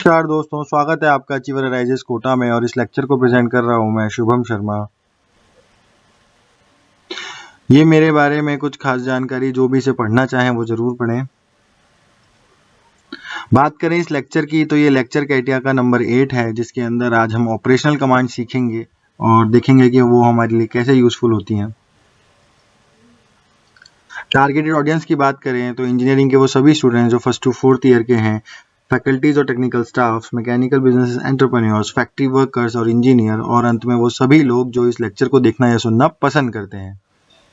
नमस्कार दोस्तों, स्वागत है आपका अचीवर राइजेस कोटा में और इस लेक्चर को प्रेजेंट कर रहा हूं मैं शुभम शर्मा। ये मेरे बारे में कुछ खास जानकारी, जो भी इसे पढ़ना चाहें वो जरूर पढ़ें। बात करें इस लेक्चर की तो ये लेक्चर कैटिया का नंबर 8 है, जिसके अंदर आज हम ऑपरेशनल कमांड सीखेंगे और देखेंगे कि वो हमारे लिए कैसे यूजफुल होती हैं। टारगेटेड ऑडियंस की बात करें तो इंजीनियरिंग के वो सभी स्टूडेंट्स जो फर्स्ट टू फोर्थ ईयर के हैं, फैकल्टीज और technical staff, mechanical business entrepreneurs, factory workers और इंजीनियर, और अंत में वो सभी लोग जो इस लेक्चर को देखना या सुनना पसंद करते हैं।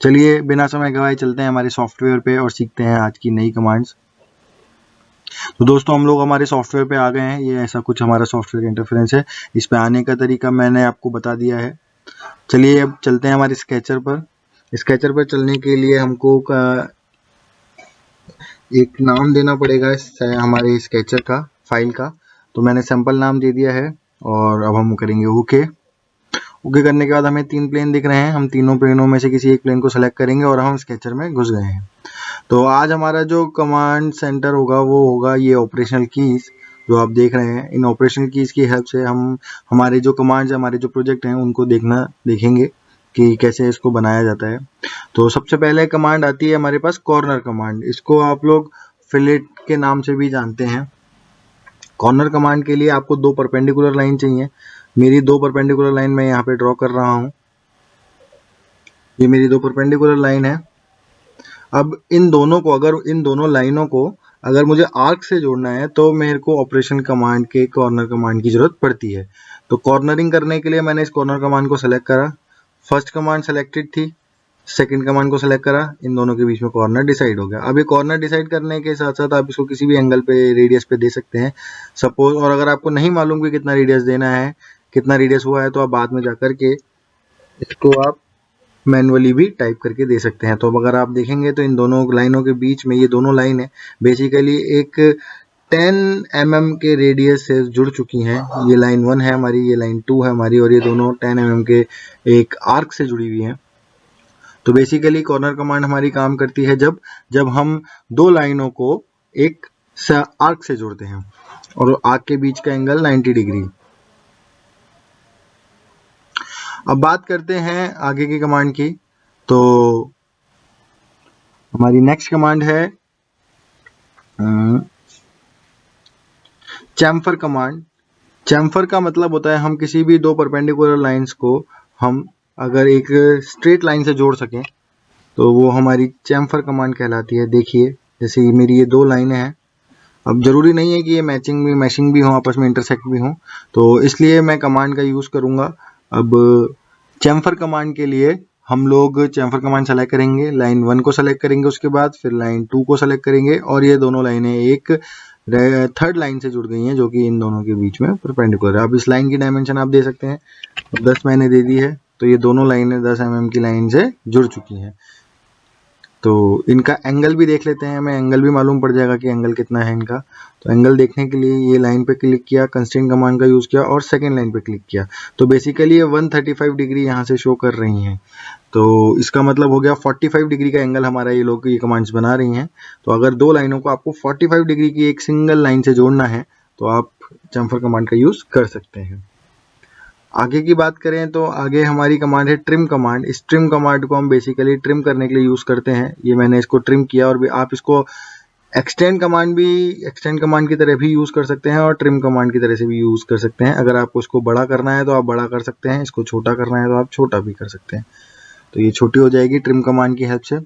चलिए बिना समय गवाए चलते हैं हमारे सॉफ्टवेयर पे और सीखते हैं आज की नई कमांड्स। तो दोस्तों, हम लोग हमारे सॉफ्टवेयर पे आ गए हैं। ये ऐसा कुछ हमारा सॉफ्टवेयर इंटरफेरेंस है। इस पे आने का तरीका मैंने आपको बता दिया है। चलिए अब चलते हैं हमारे स्केचर पर। स्केचर पर चलने के लिए हमको एक नाम देना पड़ेगा हमारे स्केचर का, फाइल का। तो मैंने सैंपल नाम दे दिया है और अब हम करेंगे ओके। ओके करने के बाद हमें 3 प्लेन दिख रहे हैं। हम तीनों प्लेनों में से किसी एक प्लेन को सेलेक्ट करेंगे और हम स्केचर में घुस गए हैं। तो आज हमारा जो कमांड सेंटर होगा वो होगा ये ऑपरेशनल कीज जो आप देख रहे हैं। इन ऑपरेशनल कीज की हेल्प से हम हमारे जो कमांड्स, हमारे जो प्रोजेक्ट हैं उनको देखेंगे कि कैसे इसको बनाया जाता है। तो सबसे पहले कमांड आती है हमारे पास कॉर्नर कमांड। इसको आप लोग फिलेट के नाम से भी जानते हैं। कॉर्नर कमांड के लिए आपको 2 परपेंडिकुलर लाइन चाहिए। मेरी 2 परपेंडिकुलर लाइन मैं यहाँ पे ड्रॉ कर रहा हूँ। ये मेरी 2 परपेंडिकुलर लाइन है। अब इन दोनों लाइनों को अगर मुझे आर्क से जोड़ना है तो मेरे को ऑपरेशन कमांड के कॉर्नर कमांड की जरूरत पड़ती है। तो कॉर्नरिंग करने के लिए मैंने इस कॉर्नर कमांड को सेलेक्ट करा। फर्स्ट कमांड सेलेक्टेड थी, सेकंड कमांड को सेलेक्ट करा, इन दोनों के बीच में कॉर्नर डिसाइड हो गया। अब ये कॉर्नर डिसाइड करने के साथ साथ आप इसको किसी भी एंगल पे, रेडियस पे दे सकते हैं सपोज। और अगर आपको नहीं मालूम कि कितना रेडियस देना है, कितना रेडियस हुआ है, तो आप बाद में जाकर के इसको आप मैनुअली भी टाइप करके दे सकते हैं। तो अब अगर आप देखेंगे तो इन दोनों लाइनों के बीच में, ये दोनों लाइन है बेसिकली एक 10 mm के रेडियस से जुड़ चुकी हैं। ये लाइन 1 है हमारी, ये लाइन 2 है हमारी, और ये दोनों 10 mm के एक आर्क से जुड़ी हुई हैं। तो बेसिकली कॉर्नर कमांड हमारी काम करती है जब हम 2 लाइनों को एक आर्क से जोड़ते हैं और आर्क के बीच का एंगल 90 डिग्री। अब बात करते हैं आगे की कमांड की। तो हमारी नेक्स्ट कमांड है चैम्फर कमांड। चैम्फर का मतलब होता है हम किसी भी 2 परपेंडिकुलर लाइंस को हम अगर एक स्ट्रेट लाइन से जोड़ सकें तो वो हमारी चैम्फर कमांड कहलाती है। देखिए जैसे मेरी ये 2 लाइनें हैं। अब जरूरी नहीं है कि ये मैचिंग भी हो, आपस में इंटरसेक्ट भी हो, तो इसलिए मैं कमांड का यूज करूंगा। अब चैम्फर कमांड के लिए हम लोग चैम्फर कमांड सेलेक्ट करेंगे, लाइन 1 को सेलेक्ट करेंगे, उसके बाद फिर लाइन 2 को सेलेक्ट करेंगे, और ये दोनों लाइनें एक थर्ड लाइन से जुड़ गई हैं जो कि इन दोनों के बीच में परपेंडिकुलर है। अब इस लाइन की डायमेंशन आप दे सकते हैं, 10 मैंने दे दी है, तो ये दोनों लाइनें 10 mm की लाइन से जुड़ चुकी हैं। तो इनका एंगल भी देख लेते हैं, हमें एंगल भी मालूम पड़ जाएगा कि एंगल कितना है इनका। तो एंगल देखने के लिए ये लाइन पे क्लिक किया, कंस्ट्रेंट कमांड का यूज किया और सेकंड लाइन पे क्लिक किया। तो बेसिकली ये 135 डिग्री यहाँ से शो कर रही हैं। तो इसका मतलब हो गया 45 डिग्री का एंगल हमारा ये कमांड्स बना रही हैं। तो अगर 2 लाइनों को आपको 45 डिग्री की एक सिंगल लाइन से जोड़ना है तो आप चैम्फर कमांड का यूज कर सकते हैं। आगे की बात करें तो आगे हमारी कमांड है ट्रिम कमांड। इस ट्रिम कमांड को हम बेसिकली ट्रिम करने के लिए यूज करते हैं। ये मैंने इसको ट्रिम किया, और भी आप इसको एक्सटेंड कमांड की तरह भी यूज कर सकते हैं और ट्रिम कमांड की तरह से भी यूज कर सकते हैं। अगर आपको इसको बड़ा करना है तो आप बड़ा कर सकते हैं, इसको छोटा करना है तो आप छोटा भी कर सकते हैं। तो ये छोटी हो जाएगी ट्रिम कमांड की हेल्प से।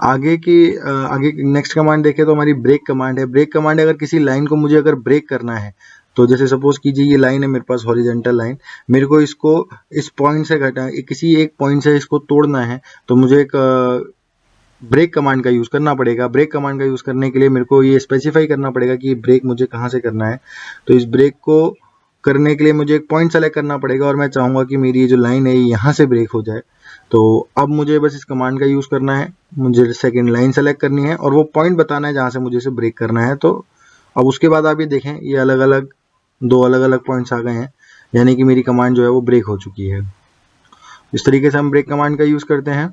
आगे नेक्स्ट कमांड देखें तो हमारी ब्रेक कमांड है। ब्रेक कमांड अगर किसी लाइन को मुझे अगर ब्रेक करना है, तो जैसे सपोज कीजिए ये लाइन है मेरे पास, हॉरिजॉन्टल लाइन, मेरे को इसको इस पॉइंट से किसी एक पॉइंट से इसको तोड़ना है, तो मुझे एक ब्रेक कमांड का यूज करना पड़ेगा। ब्रेक कमांड का यूज करने के लिए मेरे को ये स्पेसिफाई करना पड़ेगा कि ब्रेक मुझे कहाँ से करना है। तो इस ब्रेक को करने के लिए मुझे एक पॉइंट सेलेक्ट करना पड़ेगा, और मैं चाहूंगा कि मेरी ये जो लाइन है यहाँ से ब्रेक हो जाए। तो अब मुझे बस इस कमांड का यूज करना है, मुझे सेकंड लाइन सेलेक्ट करनी है और वो पॉइंट बताना है जहाँ से मुझे इसे ब्रेक करना है। तो अब उसके बाद आप ये देखें, ये दो अलग अलग पॉइंट्स आ गए हैं, यानी कि मेरी कमांड जो है वो ब्रेक हो चुकी है। इस तरीके से हम ब्रेक कमांड का यूज करते हैं।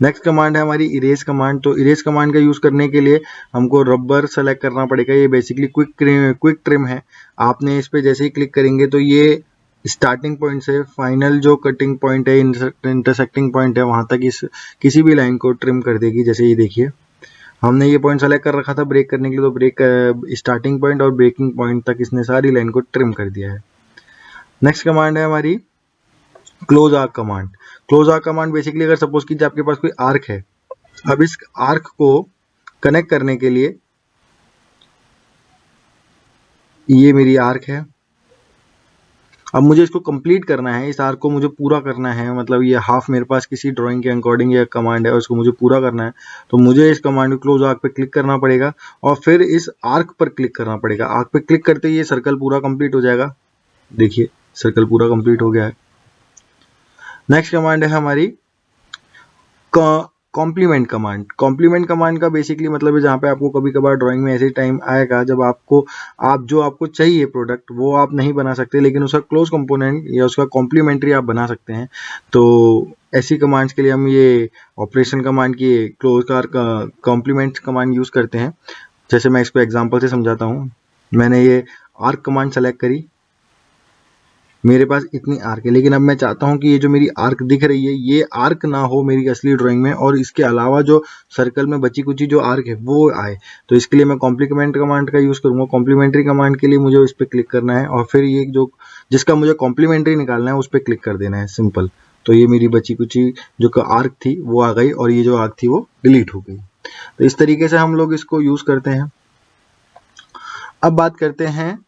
नेक्स्ट कमांड है हमारी इरेज कमांड। तो इरेज कमांड का यूज करने के लिए हमको रबर सेलेक्ट करना पड़ेगा। ये बेसिकली क्विक ट्रिम है। आपने इस पे जैसे ही क्लिक करेंगे तो ये स्टार्टिंग पॉइंट से फाइनल जो कटिंग पॉइंट है, इंटरसेक्टिंग पॉइंट है, वहां तक इस किसी भी लाइन को ट्रिम कर देगी। जैसे ये देखिए, हमने ये पॉइंट सेलेक्ट कर रखा था ब्रेक करने के लिए, तो ब्रेक स्टार्टिंग पॉइंट और ब्रेकिंग पॉइंट तक इसने सारी लाइन को ट्रिम कर दिया है। नेक्स्ट कमांड है हमारी close arc command. Close arc command basically अगर सपोज कीजिए आपके पास कोई आर्क है, अब इस आर्क को कनेक्ट करने के लिए, ये मेरी आर्क है, अब मुझे इसको कंप्लीट करना है, इस आर्क को मुझे पूरा करना है, मतलब ये हाफ मेरे पास किसी ड्राइंग के अकॉर्डिंग ये कमांड है और इसको मुझे पूरा करना है, तो मुझे इस कमांड में क्लोज आर्क पे क्लिक करना पड़ेगा और फिर इस आर्क पर क्लिक करना पड़ेगा। आर्क पे क्लिक करते ही ये सर्कल पूरा कंप्लीट हो जाएगा। देखिए सर्कल पूरा कंप्लीट हो गया है। नेक्स्ट कमांड है हमारी कॉम्प्लीमेंट कमांड। कॉम्प्लीमेंट कमांड का बेसिकली मतलब है जहाँ पे आपको कभी कभार ड्राइंग में ऐसे टाइम आएगा जब आपको चाहिए प्रोडक्ट वो आप नहीं बना सकते, लेकिन उसका क्लोज कंपोनेंट या उसका कॉम्प्लीमेंट्री आप बना सकते हैं। तो ऐसी कमांड्स के लिए हम ये ऑपरेशन कमांड की क्लोज का कॉम्प्लीमेंट कमांड यूज करते हैं। जैसे मैं इसको एग्जाम्पल से समझाता हूँ। मैंने ये आर्क कमांड सेलेक्ट करी, मेरे पास इतनी आर्क है, लेकिन अब मैं चाहता हूं कि ये जो मेरी आर्क दिख रही है ये आर्क ना हो मेरी असली ड्राइंग में, और इसके अलावा जो सर्कल में बची कुची जो आर्क है वो आए। तो इसके लिए मैं कॉम्प्लीमेंट कमांड का यूज करूंगा। कॉम्प्लीमेंट्री कमांड के लिए मुझे उस पर क्लिक करना है और फिर ये जो जिसका मुझे कॉम्प्लीमेंट्री निकालना है उस पर क्लिक कर देना है, सिंपल। तो ये मेरी बची कुची जो आर्क थी वो आ गई और ये जो आर्क थी वो डिलीट हो गई। तो इस तरीके से हम लोग इसको यूज करते हैं। अब बात करते हैं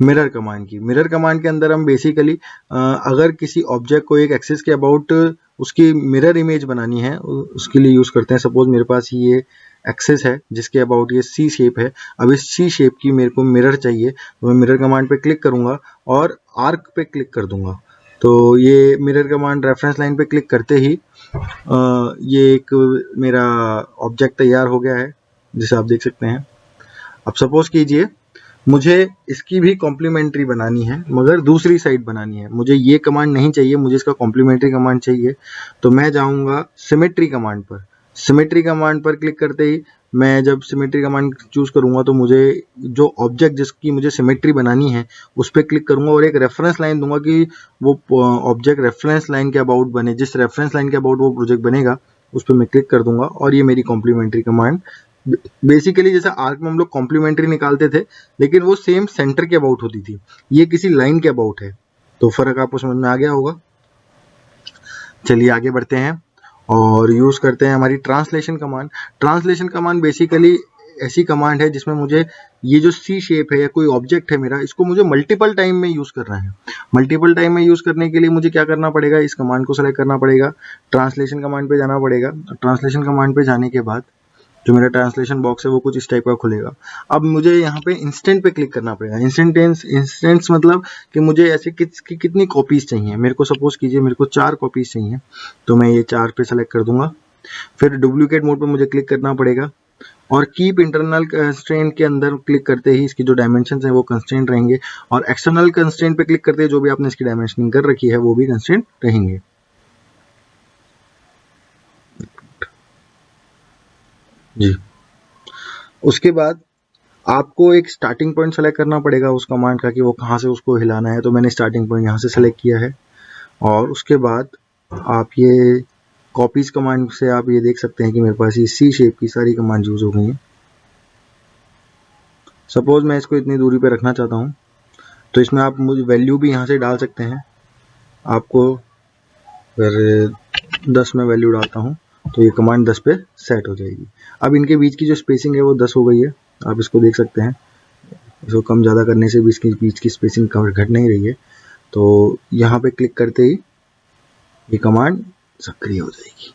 मिरर कमांड की। मिरर कमांड के अंदर हम बेसिकली अगर किसी ऑब्जेक्ट को एक एक्सिस के अबाउट उसकी मिरर इमेज बनानी है उसके लिए यूज करते हैं। सपोज मेरे पास ये एक्सिस है जिसके अबाउट ये सी शेप है। अब इस सी शेप की मेरे को मिरर चाहिए, तो मैं मिरर कमांड पे क्लिक करूंगा और आर्क पे क्लिक कर दूंगा। तो ये मिरर कमांड रेफरेंस लाइन पे क्लिक करते ही ये एक मेरा ऑब्जेक्ट तैयार हो गया है जिसे आप देख सकते हैं। अब सपोज कीजिए मुझे इसकी भी कॉम्प्लीमेंट्री बनानी है मगर दूसरी साइड बनानी है, मुझे ये कमांड नहीं चाहिए, मुझे इसका कॉम्प्लीमेंट्री कमांड चाहिए। तो मैं जाऊंगा सिमेट्री कमांड पर। सिमेट्री कमांड पर क्लिक करते ही मैं जब सिमेट्री कमांड चूज करूंगा तो मुझे जो ऑब्जेक्ट जिसकी मुझे सिमेट्री बनानी है उस पर क्लिक करूंगा और एक रेफरेंस लाइन दूंगा कि वो ऑब्जेक्ट रेफरेंस लाइन के अबाउट बने। जिस रेफरेंस लाइन के अबाउट वो प्रोजेक्ट बनेगा उस पर मैं क्लिक कर दूंगा और ये मेरी कॉम्प्लीमेंट्री कमांड। बेसिकली जैसे आर्क में हम लोग कॉम्प्लीमेंट्री निकालते थे लेकिन वो सेम सेंटर के अबाउट होती थी, ये किसी लाइन के अबाउट है। तो फर्क आपको समझ में आ गया होगा। चलिए आगे बढ़ते हैं और यूज करते हैं हमारी translation command. Translation command basically ऐसी कमांड है जिसमें मुझे ये जो सी शेप है या कोई ऑब्जेक्ट है मेरा, इसको मुझे मल्टीपल टाइम में यूज करना है। मल्टीपल टाइम में यूज करने के लिए मुझे क्या करना पड़ेगा, इस कमांड को सेलेक्ट करना पड़ेगा, ट्रांसलेशन कमांड पे जाना पड़ेगा। ट्रांसलेशन कमांड पे जाने के बाद जो मेरा ट्रांसलेशन बॉक्स है वो कुछ इस टाइप का खुलेगा। अब मुझे यहाँ पे इंस्टेंट पे क्लिक करना पड़ेगा। इंस्टेंट्स मतलब कि मुझे ऐसे कितनी कॉपीज चाहिए। मेरे को सपोज कीजिए मेरे को 4 कॉपीज चाहिए, तो मैं ये 4 पे सेलेक्ट कर दूंगा। फिर डुप्लीकेट मोड पे मुझे क्लिक करना पड़ेगा और कीप इंटरनल कंस्ट्रेंट के अंदर क्लिक करते ही इसकी जो डायमेंशन है वो कंस्ट्रेंट रहेंगे, और एक्सटर्नल कंस्ट्रेंट पे क्लिक करते ही जो भी आपने इसकी डायमेंशनिंग कर रखी है वो भी कंस्ट्रेंट रहेंगे। जी, उसके बाद आपको एक स्टार्टिंग पॉइंट सेलेक्ट करना पड़ेगा उस कमांड का कि वो कहाँ से उसको हिलाना है। तो मैंने स्टार्टिंग पॉइंट यहाँ से सेलेक्ट किया है और उसके बाद आप ये कॉपीज कमांड से आप ये देख सकते हैं कि मेरे पास ये सी शेप की सारी कमांड यूज हो गई हैं। सपोज मैं इसको इतनी दूरी पे रखना चाहता हूँ तो इसमें आप मुझे वैल्यू भी यहाँ से डाल सकते हैं। आपको फिर 10 में वैल्यू डालता हूँ तो ये कमांड 10 पे सेट हो जाएगी। अब इनके बीच की जो स्पेसिंग है वो 10 हो गई है, आप इसको देख सकते हैं। इसको कम ज़्यादा करने से भी इसके बीच की स्पेसिंग घट नहीं रही है। तो यहाँ पे क्लिक करते ही ये कमांड सक्रिय हो जाएगी।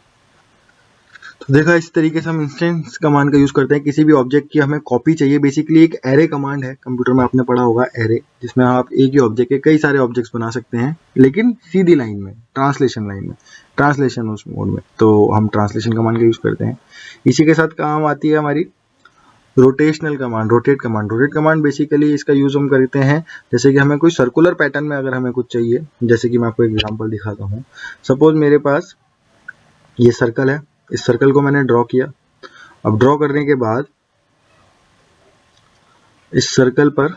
तो देखा, इस तरीके से हम इंस्टेंस कमांड का यूज करते हैं। किसी भी ऑब्जेक्ट की हमें कॉपी चाहिए, बेसिकली एक एरे कमांड है, कंप्यूटर में आपने पढ़ा होगा एरे, जिसमें आप एक ही ऑब्जेक्ट के कई सारे ऑब्जेक्ट्स बना सकते हैं लेकिन सीधी लाइन में, ट्रांसलेशन लाइन में, ट्रांसलेशन उस मोड में। तो हम ट्रांसलेशन कमांड का यूज करते हैं। इसी के साथ काम आती है हमारी rotational command, rotate command. Rotate command basically इसका यूज हम करते हैं जैसे कि हमें कोई सर्कुलर पैटर्न में अगर हमें कुछ चाहिए, जैसे कि मैं आपको एग्जांपल दिखाता हूँ। सपोज मेरे पास ये सर्कल है, इस सर्कल को मैंने ड्रॉ किया। अब ड्रॉ करने के बाद इस सर्कल पर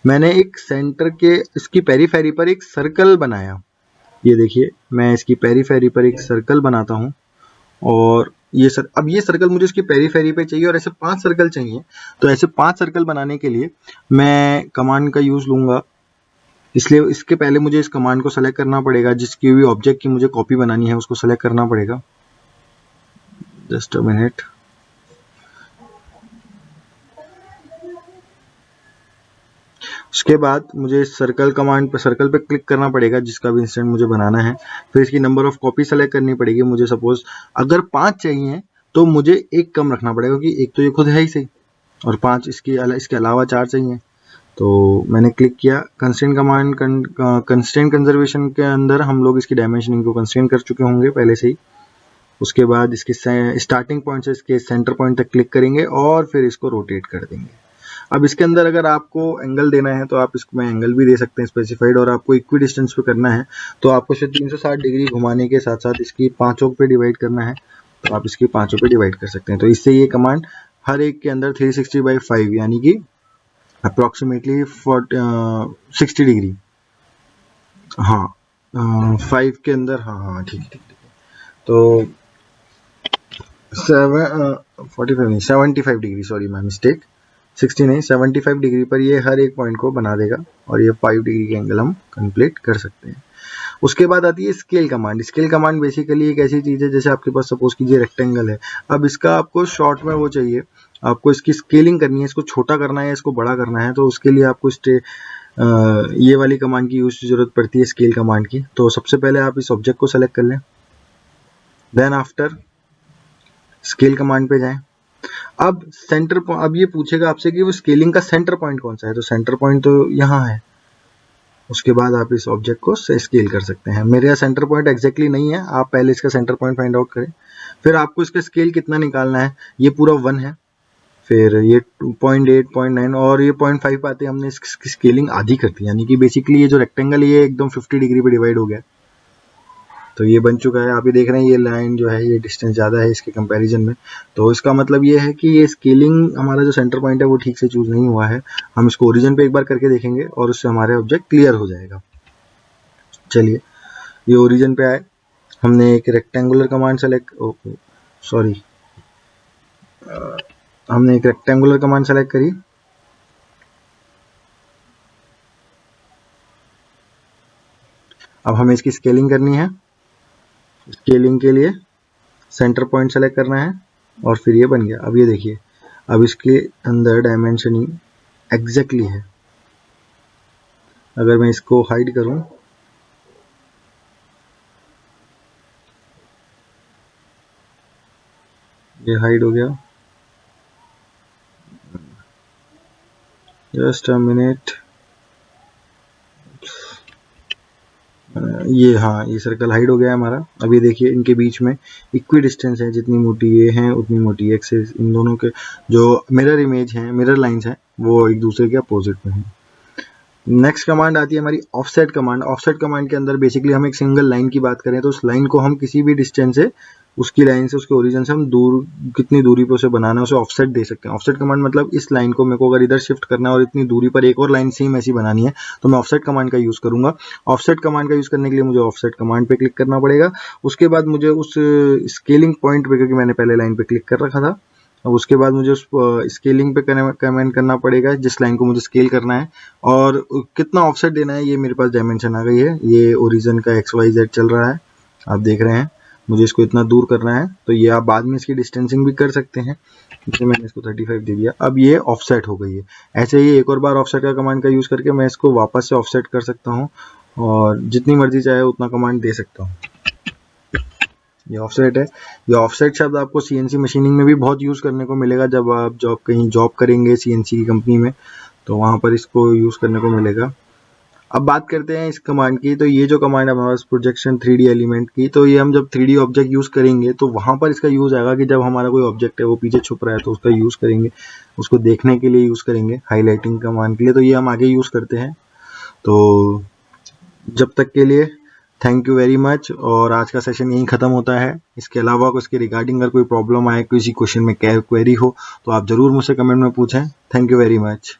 मैंने एक सेंटर के इसकी पेरीफेरी पर एक सर्कल बनाया। ये देखिए, मैं इसकी पेरीफेरी पर एक सर्कल बनाता हूँ और अब ये सर्कल मुझे इसकी पेरीफेरी पे चाहिए और ऐसे 5 सर्कल चाहिए। तो ऐसे 5 सर्कल बनाने के लिए मैं कमांड का यूज लूंगा, इसलिए इसके पहले मुझे इस कमांड को सेलेक्ट करना पड़ेगा। जिसकी भी ऑब्जेक्ट की मुझे कॉपी बनानी है उसको सेलेक्ट करना पड़ेगा। Just a minute. उसके बाद मुझे सर्कल कमांड पे सर्कल पे क्लिक करना पड़ेगा जिसका भी इंस्टेंट मुझे बनाना है। फिर इसकी नंबर ऑफ कॉपी सेलेक्ट करनी पड़ेगी। मुझे सपोज अगर 5 चाहिए तो मुझे एक कम रखना पड़ेगा क्योंकि एक तो ये खुद है ही सही, और 5 इसके अलावा 4 चाहिए। तो मैंने क्लिक किया। कंस्ट्रेंट कमांड कंस्ट्रेंट कंजर्वेशन के अंदर हम लोग इसकी डायमेंशनिंग को कंस्ट्रेंट कर चुके होंगे पहले से ही। उसके बाद इसके स्टार्टिंग पॉइंट से इसके सेंटर पॉइंट तक क्लिक करेंगे और फिर इसको रोटेट कर देंगे। अब इसके अंदर अगर आपको एंगल देना है तो आप इसमें एंगल भी दे सकते हैं स्पेसिफाइड, और आपको इक्वी डिस्टेंस पे करना है तो आपको इसे 360 डिग्री घुमाने के साथ साथ इसकी पांचों पे डिवाइड करना है, तो आप इसकी पांचों पे डिवाइड कर सकते हैं। तो इससे ये कमांड हर एक के अंदर 360/5 यानी कि अप्रोक्सीमेटली 60 डिग्री, हाँ 5 के अंदर, हाँ ठीक है। तो 75 डिग्री, सॉरी माय मिस्टेक, 60 नहीं 75 डिग्री पर ये हर एक पॉइंट को बना देगा और ये 5 डिग्री के एंगल हम कंप्लीट कर सकते हैं। उसके बाद आती है scale command. Scale command basically एक ऐसी चीज है जैसे आपके पास सपोज कीजिए रेक्टेंगल है। अब इसका आपको शॉर्ट में वो चाहिए, आपको इसकी स्केलिंग करनी है, इसको छोटा करना है, इसको बड़ा करना है, तो उसके लिए आपको ये वाली कमांड की यूज की जरूरत पड़ती है, स्केल कमांड की। तो सबसे पहले आप इस ऑब्जेक्ट को सेलेक्ट कर लें, देन आफ्टर स्केल कमांड पे जाएं। अब ये पूछेगा आपसे कि वो स्केलिंग का सेंटर पॉइंट कौन सा है, तो सेंटर पॉइंट तो यहाँ है। उसके बाद आप इस ऑब्जेक्ट को स्केल कर सकते हैं। मेरे यहाँ सेंटर पॉइंट एग्जैक्टली नहीं है, आप पहले इसका सेंटर पॉइंट फाइंड आउट करें। फिर आपको इसका स्केल कितना निकालना है, ये पूरा 1 है, फिर ये 2.8, 0.9 और ये 0.5 आते हैं। हमने इसकी स्केलिंग आधी कर दी, यानी कि बेसिकली ये जो रेक्टेंगल ये एकदम 50 डिग्री पे डिवाइड हो गया। तो ये बन चुका है। आप ये देख रहे हैं ये लाइन जो है ये डिस्टेंस ज़्यादा है इसके कंपैरिजन में, तो इसका मतलब ये है कि ये स्केलिंग हमारा जो सेंटर पॉइंट है वो ठीक से चूज नहीं हुआ है। हम इसको ओरिजिन पे एक बार करके देखेंगे और उससे हमारे ऑब्जेक्ट क्लियर हो जाएगा। चलिए, ये ओरिजिन पे आए, हमने एक रेक्टेंगुलर कमांड सेलेक्ट हमने एक रेक्टेंगुलर कमांड सेलेक्ट करी। अब हमें इसकी स्केलिंग करनी है। स्केलिंग के लिए सेंटर पॉइंट सेलेक्ट करना है और फिर ये बन गया। अब ये देखिए, अब इसके अंदर डायमेंशनिंग एग्जैक्टली है। अगर मैं इसको हाइड करूं, ये हाइड हो गया। जस्ट अ मिनट, ये हाँ ये सर्कल हाइड हो गया है हमारा। अब ये देखिए इनके बीच में इक्वी डिस्टेंस है, जितनी मोटी ये है उतनी मोटी एक्सिस, इन दोनों के जो मिरर इमेज हैं, मिरर लाइंस हैं, वो एक दूसरे के अपोजिट में हैं। नेक्स्ट कमांड आती है हमारी ऑफसेट कमांड। ऑफसेट कमांड के अंदर बेसिकली हम एक सिंगल लाइन की बात करें तो उस लाइन को हम किसी भी डिस्टेंस से, उसकी लाइन से, उसके ओरिजिन से हम दूर कितनी दूरी पर उसे बनाना है उसे ऑफसेट दे सकते हैं। ऑफसेट कमांड मतलब इस लाइन को मेरे को अगर इधर शिफ्ट करना है और इतनी दूरी पर एक और लाइन सेम ऐसी बनानी है तो मैं ऑफसेट कमांड का यूज करूंगा। ऑफसेट कमांड का यूज करने के लिए मुझे ऑफसेट कमांड पे क्लिक करना पड़ेगा। उसके बाद मुझे उस स्केलिंग पॉइंट पे, क्योंकि मैंने पहले लाइन पे क्लिक कर रखा था, अब उसके बाद मुझे उस स्केलिंग पे कमेंट करना पड़ेगा जिस लाइन को मुझे स्केल करना है और कितना ऑफसेट देना है। ये मेरे पास डायमेंशन आ गई है, ये ओरिजिन का XYZ चल रहा है, आप देख रहे हैं। मुझे इसको इतना दूर करना है, तो ये आप बाद में इसकी डिस्टेंसिंग भी कर सकते हैं। इसलिए मैंने इसको 35 दे दिया। अब ये ऑफसेट हो गई है। ऐसे ही एक और बार ऑफसेट का कमांड का यूज करके मैं इसको वापस से ऑफसेट कर सकता हूँ और जितनी मर्जी चाहे उतना कमांड दे सकता हूँ। ये ऑफसेट है। ये ऑफसेट शब्द आपको CNC मशीनिंग में भी बहुत यूज करने को मिलेगा। जब आप कहीं जॉब करेंगे CNC की कंपनी में तो वहां पर इसको यूज करने को मिलेगा। अब बात करते हैं इस कमांड की। तो ये जो कमांड है हमारे पास प्रोजेक्शन 3D एलिमेंट की, तो ये हम जब 3D ऑब्जेक्ट यूज करेंगे तो वहां पर इसका यूज आएगा कि जब हमारा कोई ऑब्जेक्ट है वो पीछे छुप रहा है तो उसका यूज करेंगे, उसको देखने के लिए यूज करेंगे, हाईलाइटिंग कमांड के लिए। तो ये हम आगे यूज करते हैं। तो जब तक के लिए थैंक यू वेरी मच। और आज का सेशन यहीं ख़त्म होता है। इसके अलावा उसके रिगार्डिंग अगर कोई प्रॉब्लम आए, किसी क्वेश्चन में क्वेरी हो, तो आप ज़रूर मुझसे कमेंट में पूछें। Thank you very much.